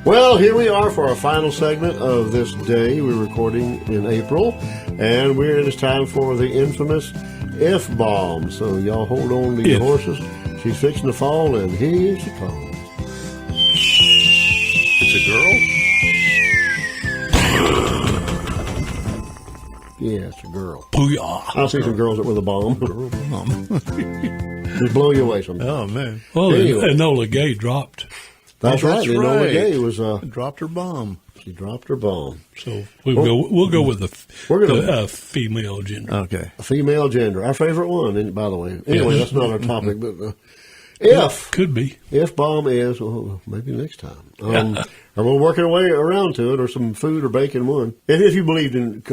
Well, here we are for our final segment of this day. We're recording in April, and it is time for the infamous F-bomb. So y'all hold on to your horses. She's fixing to fall, and here she comes. It's a girl? Yeah, it's a girl. Booyah. I'll see some girls with a bomb. Girl bomb. Just blow you away sometime. Oh, man. Well, Anyway. Enola Gay dropped. That's right. Enola Gay was dropped her bomb. she dropped her bomb. So we'll go with the female gender. Okay. A female gender, our favorite one. And by the way, anyway, that's not our topic. But Could be. if bomb is maybe next time. Or we'll work our way around to it, or some food or bacon one. If you believed in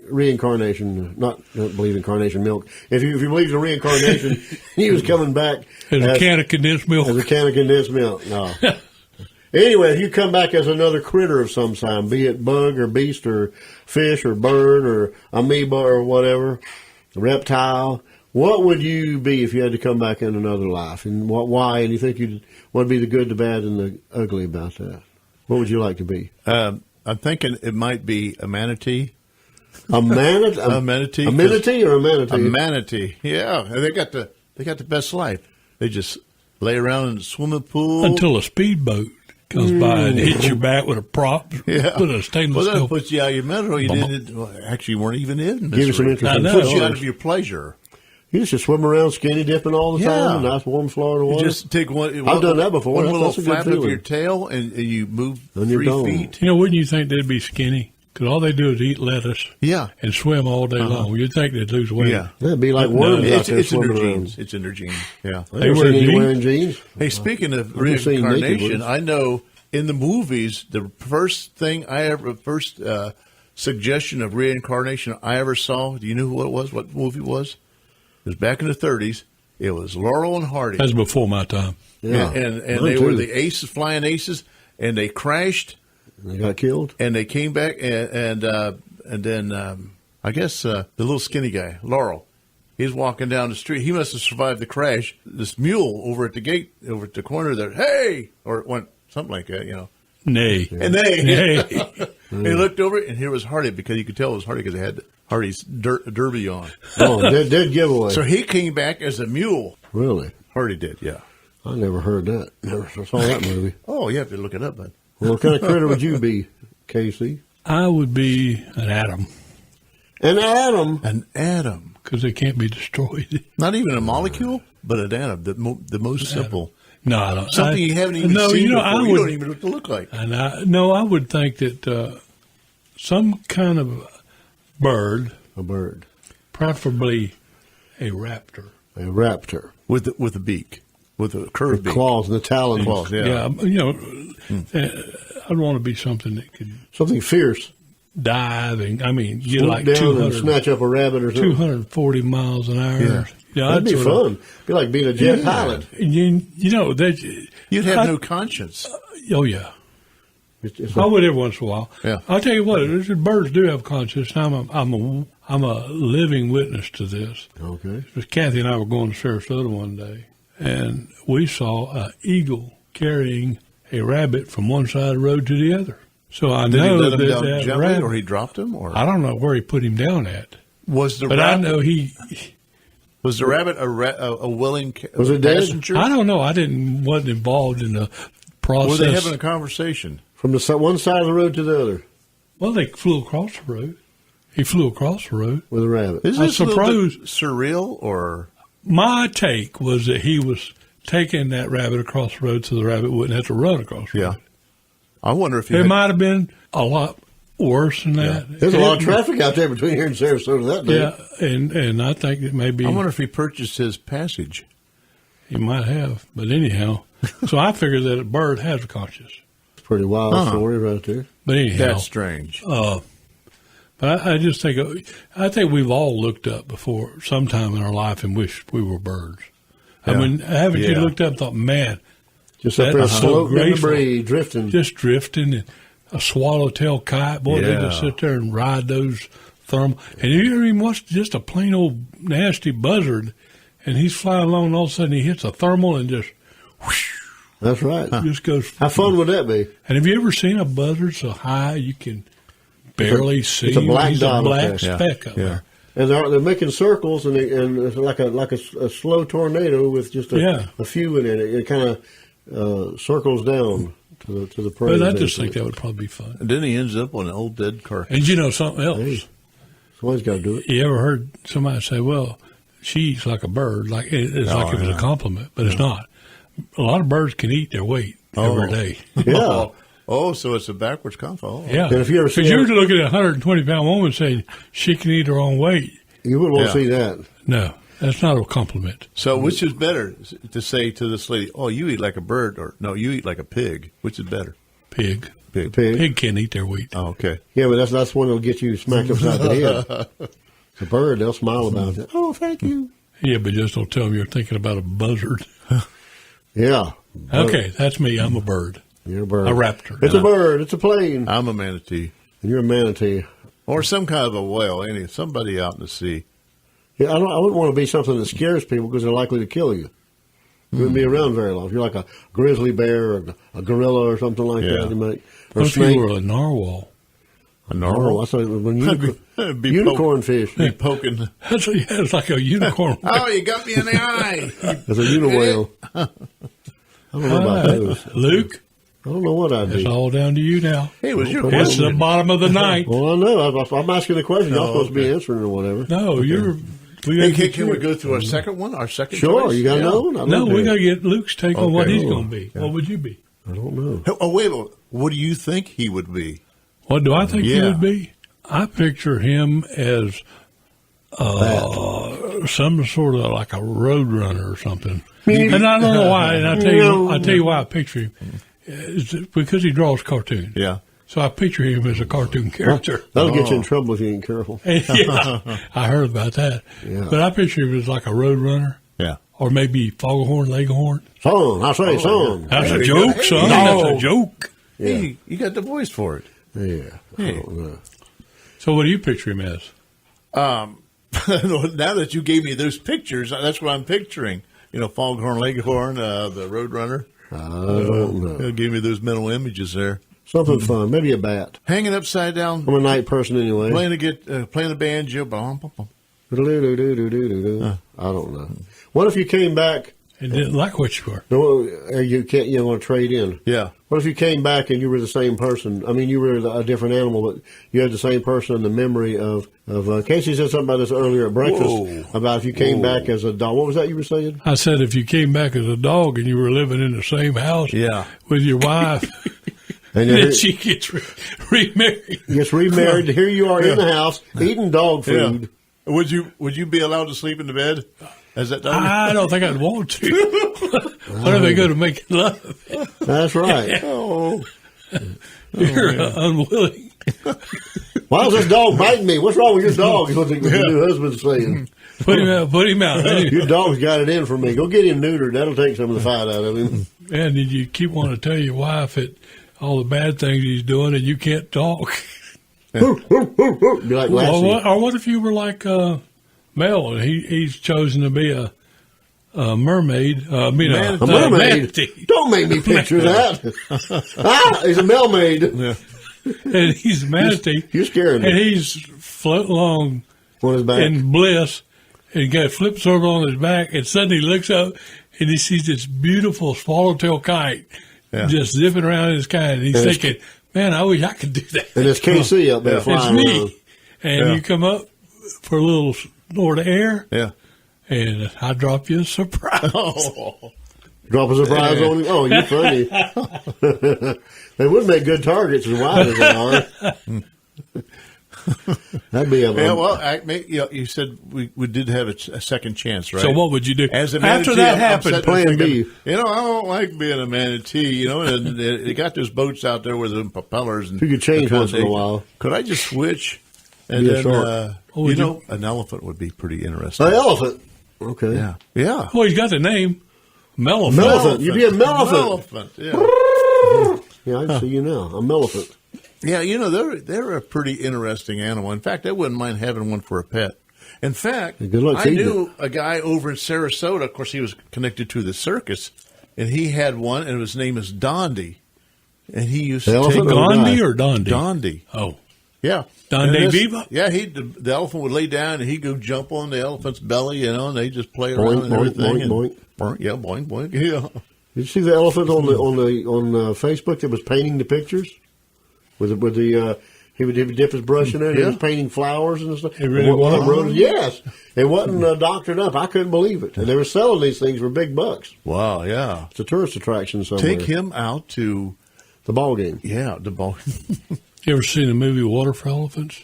reincarnation, not believe in carnation milk. If you believed in reincarnation, he was coming back As a can of condensed milk. as a can of condensed milk. No. Anyway, if you come back as another critter of some kind, be it bug or beast or fish or bird or amoeba or whatever, reptile, what would you be if you had to come back in another life? And why? And you think what would be the good, the bad, and the ugly about that? What would you like to be? I'm thinking it might be a manatee. A manatee? A manatee. A manatee or a manatee? A manatee. Yeah. They got the best life. They just lay around in the swimming pool. Until a speedboat comes by and hits your back with a prop, with a stainless that steel. puts you out of your mental. You actually weren't even in Give you some misery. interesting Puts you out thoughts. of your pleasure. You just swim around skinny dipping all the time, Yeah. nice warm Florida water. You just take one. I've done that before. One That's little a good flap of feeling. your tail, and you move On your 3 dome. feet. Wouldn't you think they'd be skinny? Because all they do is eat lettuce Yeah. and swim all day long. You'd think they'd lose weight. Yeah. That'd be like No, worms out It's, there it's in their swimming around. genes. It's in their genes. Yeah. I They never wear seen any jeans? wearing jeans. Hey, speaking of I've just seen naked reincarnation, ones. I know in the movies, the first suggestion of reincarnation I ever saw, do you know what it was? What movie it was? It was back in the 30s. It was Laurel and Hardy. That's before my time. Yeah. And Mine they too. were the aces, flying aces, and they crashed, They got killed. and they came back, and then I guess the little skinny guy, Laurel, he's walking down the street. He must have survived the crash. This mule over at the gate, over at the corner there, hey, or it went something like that, Nay. And they, Nay. and he looked over, and here was Hardy, because you could tell it was Hardy because they had Hardy's derby on. Oh, dead giveaway. So he came back as a mule. Really? Hardy did, yeah. I never heard that. Never saw that movie. Oh, you have to look it up, bud. Well, what kind of critter would you be, Casey? I would be an atom An atom. An atom. because they can't be destroyed. Not even a molecule, but an atom, the most simple. No, I don't. Something you haven't even seen before. You don't even know what to look like. And I would think that some kind of bird, A bird. preferably a raptor. A raptor. With a beak. With a curved beak. Claws and the talons. Claws, yeah. I'd want to be something that could Something fierce. dive and, get Swoop like down and 200, snatch up a rabbit or something. 240 miles an hour. Yeah. That'd be fun. Be like being a jet pilot. You'd have no conscience. Oh, yeah. It's I would every once in a while. Yeah. I'll tell you what, birds do have conscience. I'm a living witness to this. okay. Because Kathy and I were going to Sarasota one day, and we saw an eagle carrying a rabbit from one side of the road to the other. So I Did he know let him that down that gently, rabbit, or he dropped him? Or I don't know where he put him down at, was the but rabbit, I know was the rabbit a willing Was it dead? passenger? I don't know. I wasn't involved in the process. Were they having a conversation? From the one side of the road to the other Well, they flew across the road. He flew across the road. with a rabbit. Is I this a little suppose- bit surreal, or My take was that he was taking that rabbit across the road so the rabbit wouldn't have to run across the road. I wonder if he It had, might have been a lot worse than that. There's a lot of traffic out there between here and Sarasota that day. Yeah, and I think that maybe I wonder if he purchased his passage. he might have. But anyhow, so I figured that a bird has a conscience. It's a pretty wild story right there. But anyhow, That's strange. but I just think we've all looked up before sometime in our life and wished we were birds. Yeah. I mean, haven't you Yeah. looked up and thought, man, Just up That there is so floating in the graceful. breeze, drifting. just drifting and a swallowtail kite, boy, they just Yeah. sit there and ride those thermal. And you ever even watched just a plain old nasty buzzard, and he's flying along, and all of a sudden he hits a thermal and just whoosh, That's right. Just goes. How fun would that be? And have you ever seen a buzzard so high you can barely see? It's a black He's dot a up black there. speck up there. And they're making circles, and it's like a slow tornado with just a few in it. It kind of circles down to the prey. But I just think that would probably be fun. And then he ends up on an old dead carcass. And you know something else? Hey, somebody's got to do it. You ever heard somebody say, "Well, she eats like a bird," like it's like it was a compliment, but it's not. A lot of birds can eat their weight every day. Yeah. Oh, so it's a backwards combo. Oh. Yeah. And if you ever see because you're looking at a 120-pound woman saying she can eat her own weight. You wouldn't want to see that. No, that's not a compliment. So which is better to say to this lady, oh, you eat like a bird, or no, you eat like a pig? Which is better? Pig. Pig. Pig can't eat their wheat. Oh, okay. Yeah, but that's one that'll get you smacked upside the head. It's a bird, they'll smile about it. Oh, thank you. Yeah, but just don't tell them you're thinking about a buzzard. Yeah. Okay, that's me. I'm a bird. You're a bird. A raptor. It's a bird. It's a plane. I'm a manatee. And you're a manatee. Or some kind of a whale, somebody out in the sea. Yeah, I wouldn't want to be something that scares people because they're likely to kill you. You wouldn't be around very long. If you're like a grizzly bear or a gorilla or something like that, you might. Or What a if you snake. were a narwhal? A narwhal? I thought when Be unicorn fish. Be poking. It's like a unicorn. Oh, you got me in the eye. There's a uniwhale. I don't know about those. Luke, I don't know what I'd it's do. all down to you now. Hey, it was your It's the question. bottom of the night. Well, I know. I'm asking the question. Y'all Oh, supposed to be okay. answering or whatever. No, you're. We Hey, gotta can we go through our second one? Our second Sure, choice? you got Yeah. another one? No, we got to get Luke's take on what Okay. he's going to be. What would you be? I don't know. Oh, wait a minute. What do you think he would be? What do I think he Yeah. would be? I picture him as some sort of like a road runner or something. And I don't know why. And I tell you why I picture him. It's because he draws cartoons. Yeah. So I picture him as a cartoon character. That'll get you in trouble if you ain't careful. Yeah, I heard about that. Yeah. But I picture him as like a road runner, Yeah. or maybe foghorn, leghorn. Song, I say song. That's a Hey, joke, hey, son. no. That's a joke. Yeah. Hey, you got the voice for it. Yeah. I don't know. So what do you picture him as? Now that you gave me those pictures, that's what I'm picturing. Foghorn, Leghorn, the Roadrunner. I don't know. Gave me those mental images there. Something fun. Maybe a bat. Hanging upside down, I'm a night person anyway. playing a banjo. Bum, bum, bum. I don't know. What if you came back? And didn't like what you were. No, you can't. You want to trade in? Yeah. What if you came back and you were the same person? I mean, you were a different animal, but you had the same person in the memory of. Casey said something about this earlier at breakfast. Whoa. About if you came back as a dog. What was that you were saying? I said if you came back as a dog and you were living in the same house Yeah. with your wife, And then then she gets remarried. gets remarried. Here you are in the house eating dog food. Would you be allowed to sleep in the bed as that dog? I don't think I'd want to. What are they going to make love? That's right. Oh. You're unwilling. Why is this dog biting me? What's wrong with your dog? Is what the new husband's saying. Put him out. Put him out. Your dog's got it in for me. Go get him neutered. That'll take some of the fight out of him. And did you keep wanting to tell your wife that all the bad things he's doing and you can't talk? Be like Lassie. Or what if you were like Mel and he's chosen to be a mermaid? A mermaid? manatee. Don't make me picture that. He's a mermaid. And he's a manatee. You're scaring me. And he's floating along On his back. in bliss and flips over on his back and suddenly looks up and he sees this beautiful swallowtail kite just zipping around in the sky and he's thinking, man, I wish I could do that. And it's KC up there It's flying me. around. And you come up for a little snort of air Yeah. and I drop you a surprise. Drop a surprise on him. Oh, you're funny. They would make good targets as wide as they are. That'd be a you said we did have a second chance, right? So what would you do? As a After manatee, that I'm happened, sitting there Plan thinking, B. I don't like being a manatee, and they got those boats out there with the propellers. And You could change the once in a foundation. while. Could I just switch? And Be a then, shark. an elephant would be pretty interesting. An elephant. Okay. Yeah. Yeah. well, he's got the name Melephant. Melephant. You'd be a melephant. Elephant, yeah. Yeah, I see you now. A melephant. Yeah, they're a pretty interesting animal. In fact, I wouldn't mind having one for a pet. In fact, Good luck I feeding knew a guy over in Sarasota. Of course, he was connected to the circus, and he had one, and his name is Dondi, and he used The to elephant take or Gandhi or Dondi? Dondi. Oh, Yeah. Donde And this- Viva? Yeah, the elephant would lay down and he'd go jump on the elephant's belly, and they just play Boink, around and boink, everything. boink, and boink. boink. Yeah, boink, boink. Yeah. Did you see the elephant on Facebook that was painting the pictures with the he would dip his brush in there and he Yeah. was painting flowers and stuff. It really And one of was? them roses- Yes, it wasn't doctored up. I couldn't believe it, and they were selling these things for big bucks. Wow, yeah. It's a tourist attraction somewhere. Take him out to, the ball game. the ball. You ever seen the movie Water for Elephants?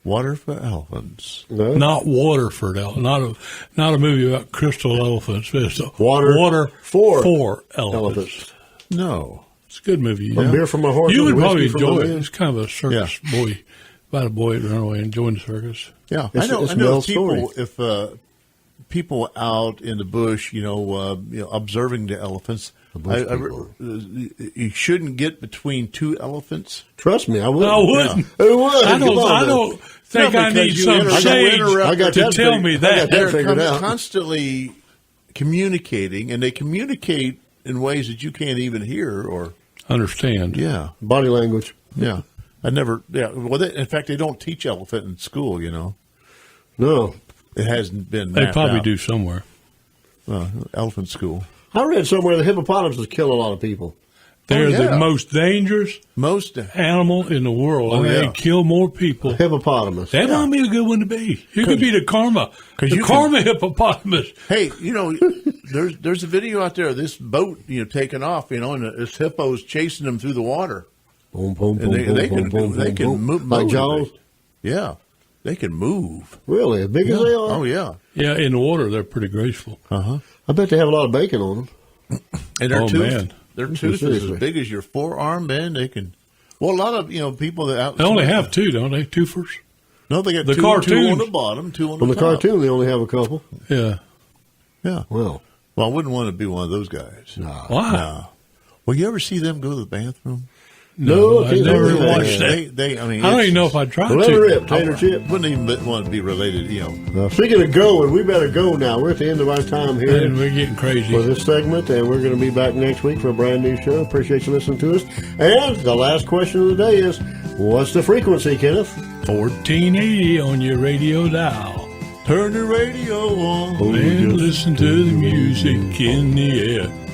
Water for elephants. No? Not Waterford Elephants. Not a movie about crystal elephants, but it's a Water for elephants. elephants. No. It's a good movie. A beer from a horse. You and would whiskey probably from a enjoy it. man. It's kind of a circus boy, about a boy that ran away and joined the circus. Yeah. It's I know Mel's people, story. if people out in the bush, observing the elephants, bush people. you shouldn't get between two elephants. Trust me, I wouldn't. I wouldn't. Who would? I Come on now. don't think No, I because need you some interrupt- sage I got to that tell figured- me I got that. that They're figured out. constantly communicating, and they communicate in ways that you can't even hear or. Understand. Yeah. Body language. Yeah. I never, yeah. Well, in fact, they don't teach elephant in school, No, It hasn't been. They mapped probably out. do somewhere. Elephant school. I read somewhere the hippopotamuses kill a lot of people. They're yeah. the most dangerous Most. animal in the world. Oh, and yeah. they kill more people. Hippopotamus. That might be a good one to be. You could be the karma. 'cause The you karma hippopotamus. Hey, there's a video out there of this boat, taking off, and this hippo's chasing them through the water. Boom, boom, And boom, they boom, can boom, they boom, can boom. move Like Jaws. Yeah, they can move. Really, as big as they are. Oh yeah. Yeah, in the water, they're pretty graceful. I bet they have a lot of bacon on them. And their Oh, tooth, man. their tooth is Seriously. as big as your forearm, man. They can. Well, a lot of people that out. They only have two, don't they? Twofers? No, they got the two cartoons. on the bottom, two on On the the top. cartoon, they only have a couple. Yeah. Yeah. Well, Well, I wouldn't want to be one of those guys. Why? No. Well, you ever see them go to the bathroom? No, I can't never do that. watched that. They, I mean, I don't it's- even know if I tried let it to. rip, tater chip. Wouldn't even want to be related, Speaking of going, we better go now. We're at the end of our time And here we're getting crazy. for this segment, and we're going to be back next week for a brand new show. Appreciate you listening to us. And the last question of the day is, what's the frequency, Kenneth? 1480 on your radio dial. Turn the radio on. And listen to the music in the air.